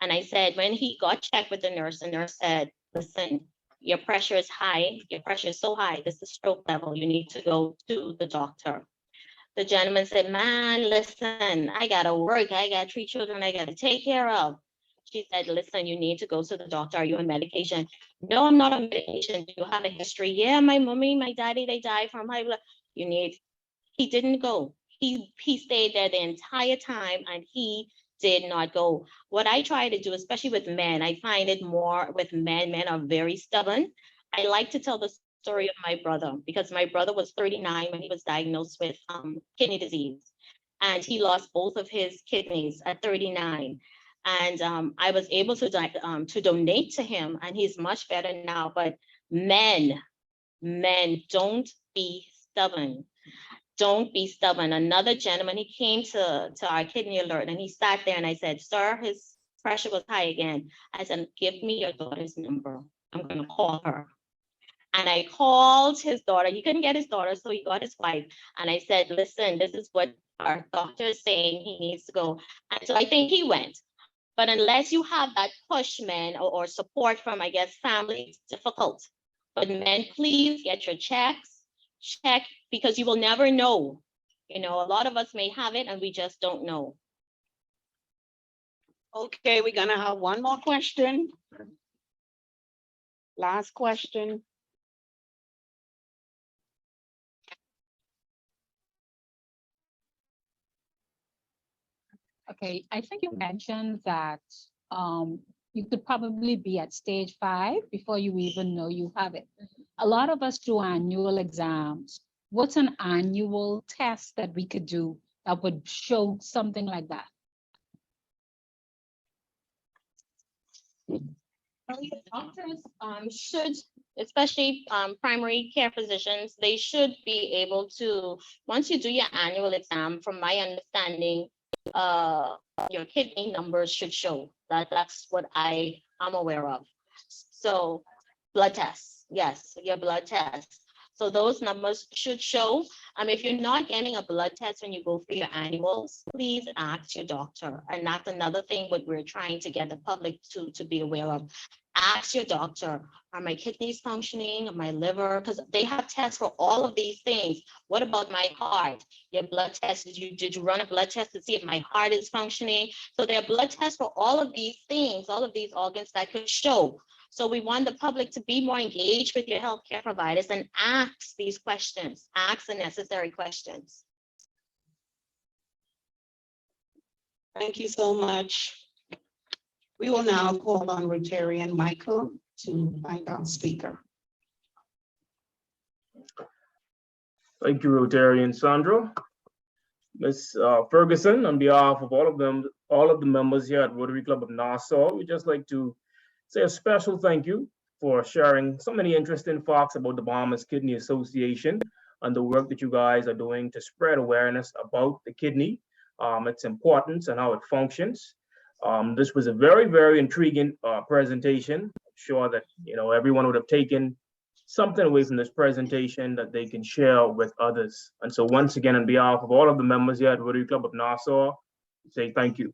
And I said, when he got checked with the nurse said, listen, your pressure is high. Your pressure is so high. This is stroke level. You need to go to the doctor. The gentleman said, man, listen, I got to work. I got 3 children I got to take care of. She said, listen, you need to go to the doctor. Are you on medication? No, I'm not on medication. Do you have a history? Yeah, my mommy, my daddy, they died from high blood. He didn't go. He stayed there the entire time and he did not go. What I try to do, especially with men, I find it more with men. Men are very stubborn. I like to tell the story of my brother because my brother was 39 when he was diagnosed with kidney disease, and he lost both of his kidneys at 39. And I was able to donate to him, and he's much better now. But men, don't be stubborn. Don't be stubborn. Another gentleman, he came to our kidney alert and he sat there and I said, sir, his pressure was high again. I said, give me your daughter's number. I'm going to call her. And I called his daughter. He couldn't get his daughter, so he got his wife. And I said, listen, this is what our doctor is saying. He needs to go. And so I think he went. But unless you have that push, man, or support from, I guess, family, it's difficult. But men, please get your checks, check, because you will never know. You know, a lot of us may have it and we just don't know. Okay, we're gonna have one more question. Last question. Okay, I think you mentioned that you could probably be at stage 5 before you even know you have it. A lot of us do annual exams. What's an annual test that we could do that would show something like that? Doctors should, especially primary care physicians, they should be able to, once you do your annual exam, from my understanding, your kidney numbers should show. That's what I am aware of. So blood tests, yes, your blood tests. So those numbers should show. If you're not getting a blood test when you go for your annuals, please ask your doctor. And that's another thing what we're trying to get the public to be aware of. Ask your doctor, are my kidneys functioning, my liver? Because they have tests for all of these things. What about my heart? Your blood test, did you run a blood test to see if my heart is functioning? So there are blood tests for all of these things, all of these organs that could show. So we want the public to be more engaged with your healthcare providers and ask these questions, ask the necessary questions. Thank you so much. We will now call on Rotarian Michael to find our speaker. Thank you, Rotarian Sandra. Ms. Ferguson, on behalf of all of the members here at Rotary Club of Nassau, we'd just like to say a special thank you for sharing so many interesting facts about the Bahamas Kidney Association and the work that you guys are doing to spread awareness about the kidney, its importance and how it functions. This was a very, very intriguing presentation. I'm sure that everyone would have taken something away from this presentation that they can share with others. And so once again, on behalf of all of the members here at Rotary Club of Nassau, say thank you.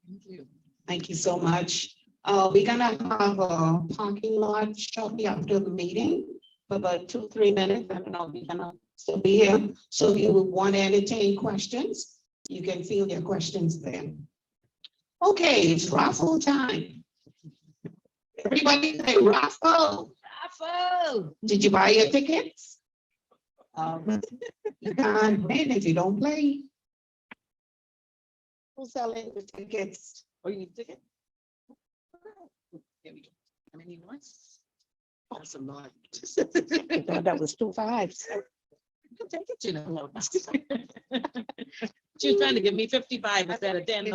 Thank you. Thank you so much. We're gonna have a parking lot shortly after the meeting for about 2-3 minutes. I don't know if we're gonna still be here. So if you want to entertain questions, you can field your questions there. Okay, it's raffle time. Everybody say raffle. Raffle. Did you buy your tickets? You can't win if you don't play. Who's selling the tickets? Oh, you need tickets? There we go. How many you want? That's a lot. I thought that was 2 5s. You take it, you know. She's trying to give me 55 instead of $10.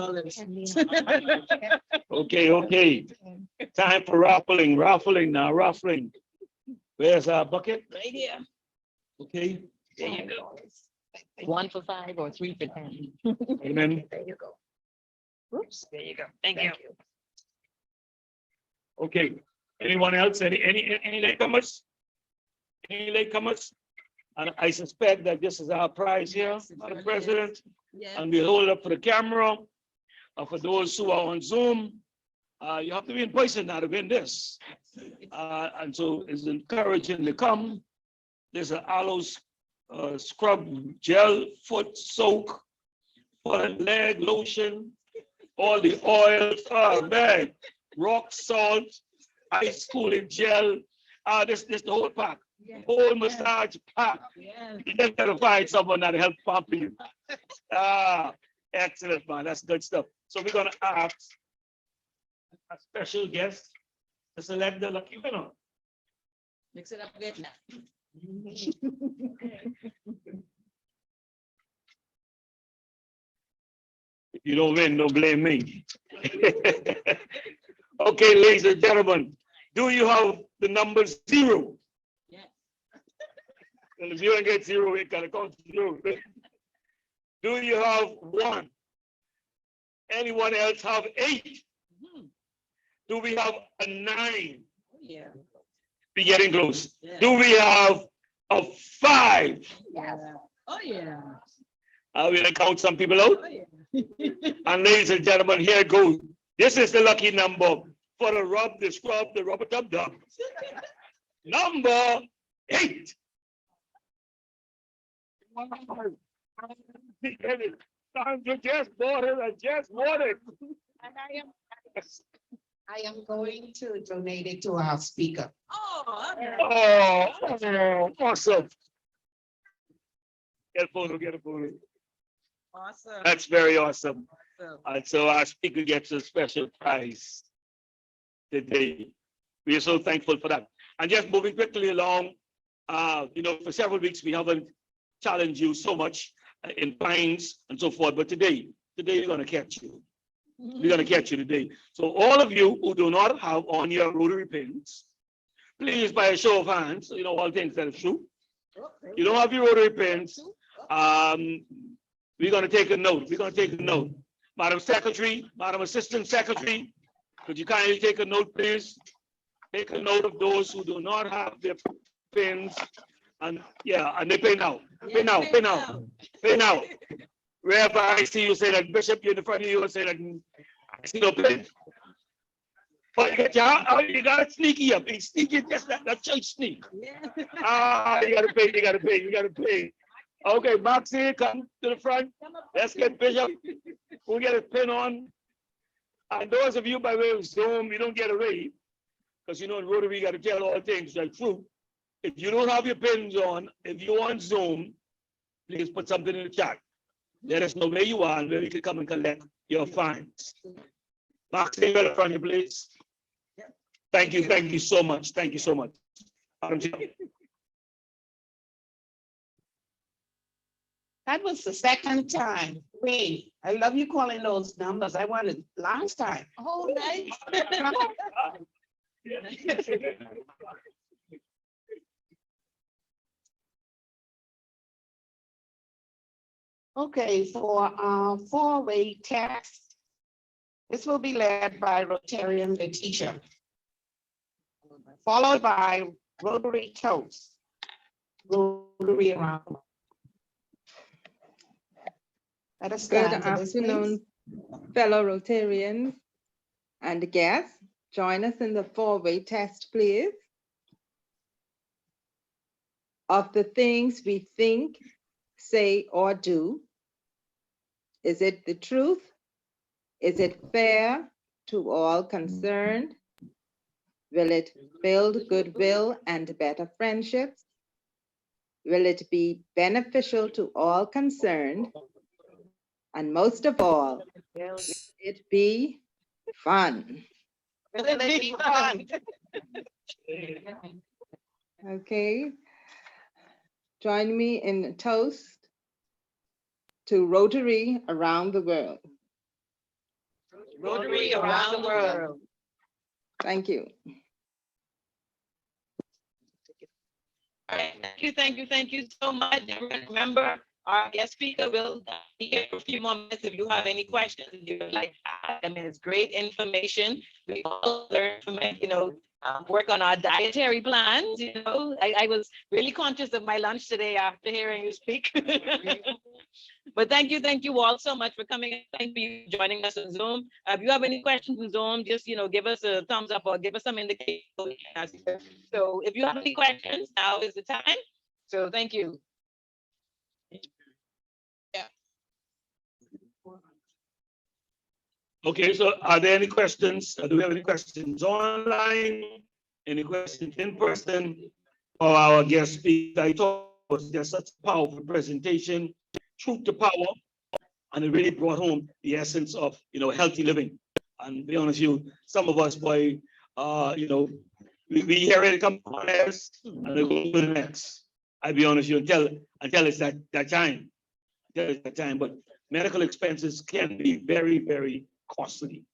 Okay. Time for raffling now, raffling. Where's our bucket? Right here. Okay. There you go. 1 for 5 or 3 for 10. Amen. There you go. Oops, there you go. Thank you. Okay. Anyone else? Any latecomers? Any latecomers? And I suspect that this is our prize here, Madam President. And we hold it up for the camera. For those who are on Zoom, you have to be in person now to win this. And so it's encouraging to come. There's an aloe scrub gel, foot soak, foot and leg lotion, all the oils, man, rock salt, ice cooling gel. This the whole pack. Whole massage pack. You just gotta find someone that help pump you. Excellent, man. That's good stuff. So we're gonna ask a special guest to select the lucky winner. Mix it up good now. If you don't win, don't blame me. Okay, ladies and gentlemen, do you have the number 0? And if you don't get 0, it can come through. Do you have 1? Anyone else have 8? Do we have a 9? Yeah. Be getting close. Do we have a 5? Yeah. Oh yeah. Are we gonna count some people out? Oh yeah. And ladies and gentlemen, here it goes. This is the lucky number for the rub, the scrub, the rubber dub dub. Number 8. Sandra just bought it. I just bought it. And I am going to donate it to our speaker. Oh, awesome. Get a photo, get a photo. Awesome. That's very awesome. Awesome. And so our speaker gets a special prize today. We are so thankful for that. And just moving quickly along, for several weeks, we haven't challenged you so much in fines and so forth, but today we're going to catch you. We're going to catch you today. So all of you who do not have on your rotary pins, please, by a show of hands, all things that are true. You don't have your rotary pins. We're going to take a note. We're going to take a note. Madam Secretary, Madam Assistant Secretary, could you kindly take a note, please? Take a note of those who do not have their pins. And they pay now. Pay now, pay now, pay now. Wherever I see you say that, Bishop, you're in the front of you and say that, I see no pin. But you got to sneaky up. It's sneaky, just that church sneak. You got to pay, you got to pay, you got to pay. Okay, Maxie, come to the front. Let's get Bishop. We'll get a pin on. And those of you by way of Zoom, you don't get away. Because in Rotary, you got to tell all things like true. If you don't have your pins on, if you're on Zoom, please put something in the chat. Let us know where you are and where we can come and collect your fines. Maxie, go to the front, please. Thank you so much. Thank you so much. That was the second time. Wait, I love you calling those numbers. I wanted last time. Oh, nice. Okay, for our four-way test, this will be led by Rotarian Letitia, followed by Rotary Toast, Rotary Around. Let us Good stand for this, please. afternoon, fellow Rotarians and guests. Join us in the four-way test, please. Of the things we think, say, or do, is it the truth? Is it fair to all concerned? Will it build goodwill and better friendships? Will it be beneficial to all concerned? And most of all, will it be fun? Will it be fun? Okay. Join me in a toast to Rotary around the world. Rotary around the world. Thank you. All right, thank you so much. Remember, our guest speaker will be here for a few more minutes. If you have any questions, if you would like to ask, it's great information. We all learn from it, work on our dietary plans. I was really conscious of my lunch today after hearing you speak. But thank you all so much for coming. Thank you for joining us on Zoom. If you have any questions on Zoom, just give us a thumbs up or give us some indication. So if you have any questions, now is the time. So thank you. Okay, so are there any questions? Do we have any questions online? Any questions in person? For our guest speaker, I thought it was just such a powerful presentation, truth to power, and it really brought home the essence of healthy living. And to be honest with you, some of us, boy, we hear it come on us and they go to the next. I'll be honest with you until it's that time. Until it's that time. But medical expenses can be very, very costly.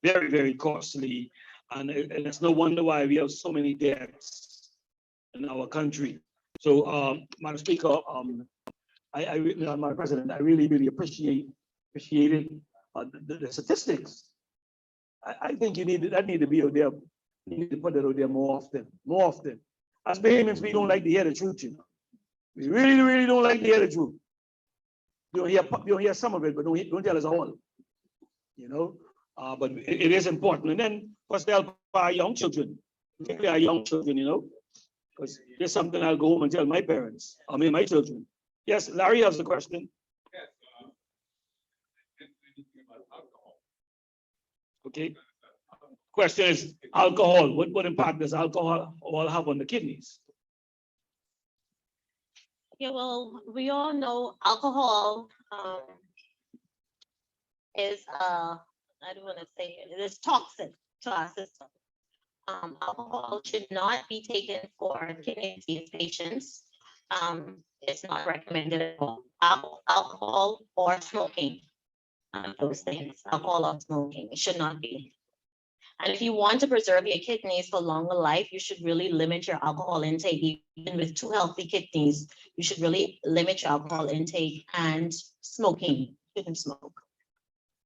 Very, very costly. And it's no wonder why we have so many deaths in our country. So, Madam Speaker, Madam President, I really, really appreciated the statistics. I think that need to be out there. You need to put that out there more often. As Bahamians, we don't like to hear the truth. We really, really don't like to hear the truth. You don't hear some of it, but don't tell us all. But it is important. And then, of course, they'll our young children, particularly our young children, you know, because there's something I'll go home and tell my parents, my children. Yes, Larry has the question. Okay. Question is alcohol. What impact does alcohol have on the kidneys? Yeah, well, we all know alcohol is I don't want to say it is toxic to our system. Alcohol should not be taken for kidney disease patients. It's not recommended at all. Alcohol or smoking, those things, alcohol or smoking, it should not be. And if you want to preserve your kidneys for longer life, you should really limit your alcohol intake. Even with two healthy kidneys, you should really limit your alcohol intake and smoking. You can smoke.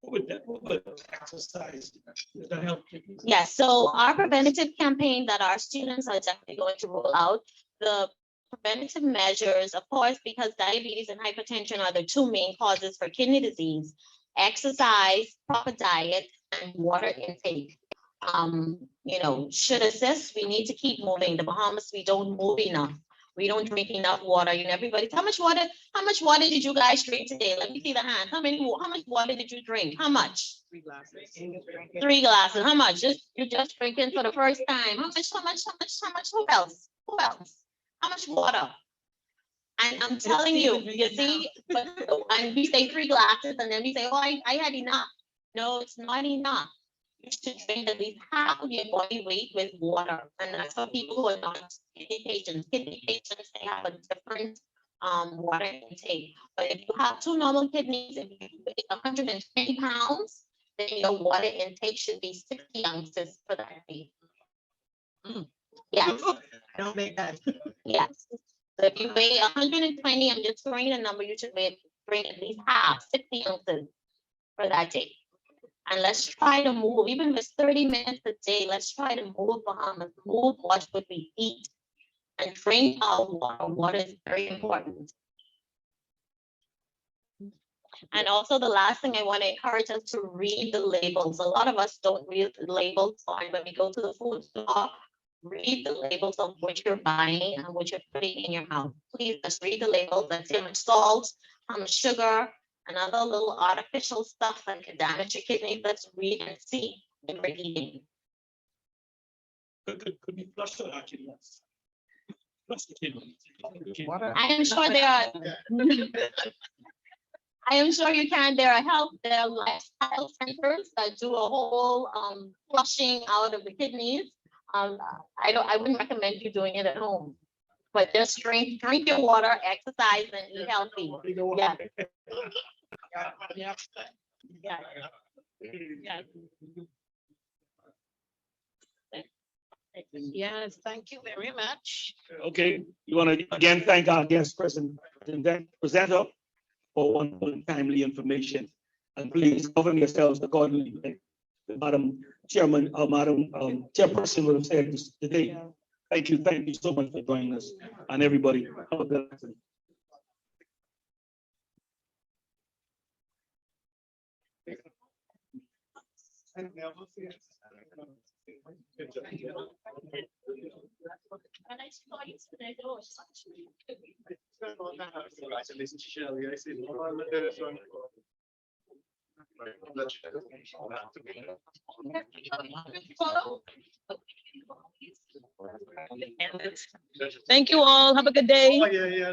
What would exercise does that help kidneys? Yes, so our preventative campaign that our students are definitely going to roll out, the preventative measures, of course, because diabetes and hypertension are the two main causes for kidney disease, exercise, proper diet, and water intake. You know, should assist, we need to keep moving. The Bahamas, we don't move enough. We don't drink enough water. You know, everybody, how much water did you guys drink today? Let me see the hand. How much water did you drink? How much? 3 glasses. 3 glasses. How much? You're just drinking for the first time. How much? Who else? How much water? And I'm telling you, you see, but and we say 3 glasses and then we say, oh, I had enough. No, it's not enough. You should drink at least half of your body weight with water. And that's for people who are not kidney patients. Kidney patients, they have a different water intake. But if you have 2 normal kidneys, if you weigh 120 pounds, then your water intake should be 60 ounces for that day. Yes. I don't make that. Yes. So if you weigh 120, I'm just throwing a number, you should bring at least half, 60 ounces for that day. And let's try to move, even if it's 30 minutes a day, let's try to move Bahamas, move what we eat and drink our water. Water is very important. And also the last thing I want to encourage us to read the labels. A lot of us don't read the labels on when we go to the food store. Read the labels of what you're buying and what you're putting in your mouth. Please just read the labels. Let's see how much salt, how much sugar, and other little artificial stuff that can damage your kidneys. Let's read and see what we're eating. Could be flushed out actually, yes. Flush the kidney. I am sure there are. I am sure you can. There are lifestyle centers that do a whole flushing out of the kidneys. I wouldn't recommend you doing it at home, but just drink your water, exercise, and eat healthy. Yeah. Yeah. Yeah. Yeah. Yes, thank you very much. Okay, you want to again thank our guest presenter for one timely information. And please govern yourselves accordingly. Like the Madam Chairman, Madam Chairperson would have said this today. Thank you so much for joining us and everybody. Have a good afternoon. Thank you all. Have a good day. Oh, yeah.